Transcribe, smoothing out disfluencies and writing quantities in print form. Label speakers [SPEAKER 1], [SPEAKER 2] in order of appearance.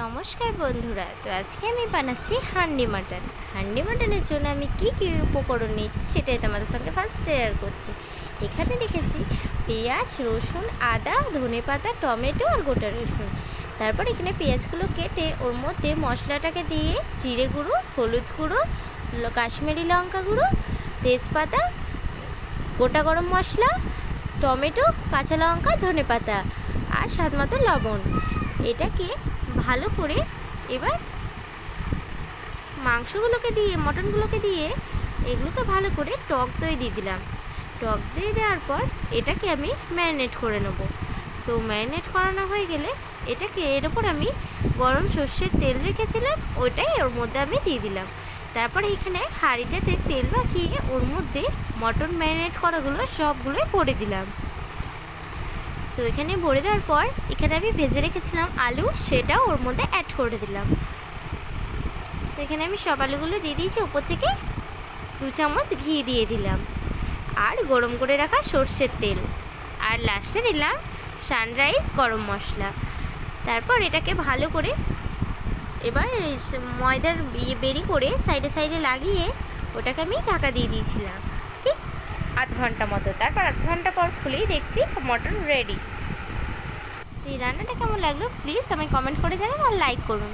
[SPEAKER 1] নমস্কার বন্ধুরা, তো আজকে আমি বানাচ্ছি হান্ডি মাটন। হান্ডি মাটনের জন্য আমি কি কি উপকরণ নিচ্ছি সেটাই তোমাদের সঙ্গে ফার্স্ট শেয়ার করছি। এখানে রেখেছি পেঁয়াজ, রসুন, আদা, ধনেপাতা, টমেটো আর গোটা রসুন। তারপর এখানে পেঁয়াজগুলো কেটে ওর মধ্যে মশলাটাকে দিয়ে জিরে গুঁড়ো, হলুদ গুঁড়ো, কাশ্মীরি লঙ্কা গুঁড়ো, তেজপাতা, গোটা গরম মশলা, টমেটো, কাঁচা লঙ্কা, ধনেপাতা আর স্বাদ মতো লবণ। এটাকে ভালো করে এবার মাংসগুলোকে দিয়ে, মটনগুলোকে দিয়ে এগুলোকে ভালো করে টক দই দিয়ে দিলাম। টক দই দেওয়ার পর এটাকে আমি ম্যারিনেট করে নেব। তো ম্যারিনেট করানো হয়ে গেলে এটাকে এর ওপর আমি গরম সর্ষের তেল রেখেছিলাম, ওইটাই ওর মধ্যে আমি দিয়ে দিলাম। তারপর এখানে হাঁড়িটাতে তেল মাখিয়ে ওর মধ্যে মটন ম্যারিনেট করাগুলো সবগুলোই ভরে দিলাম। তো এখানে ভরে দেওয়ার পর এখানে আমি ভেজে রেখেছিলাম আলু, সেটাও ওর মধ্যে অ্যাড করে দিলাম। তো এখানে আমি সব আলুগুলো দিয়ে দিয়েছি, উপর থেকে 2 চামচ ঘি দিয়ে দিলাম আর গরম করে রাখা সর্ষের তেল, আর লাস্টে দিলাম সানরাইজ গরম মশলা। তারপর এটাকে ভালো করে এবার ময়দার বেরি করে সাইডে সাইডে লাগিয়ে ওটাকে আমি ঢাকা দিয়ে দিয়েছিলাম ঠিক 8 ঘন্টা মতো। তারপর 8 ঘন্টা পর খুলেই দেখছি মটন রেডি। তো এই রান্নাটা কেমন লাগলো প্লিজ আমায় কমেন্ট করে জানান আর লাইক করুন।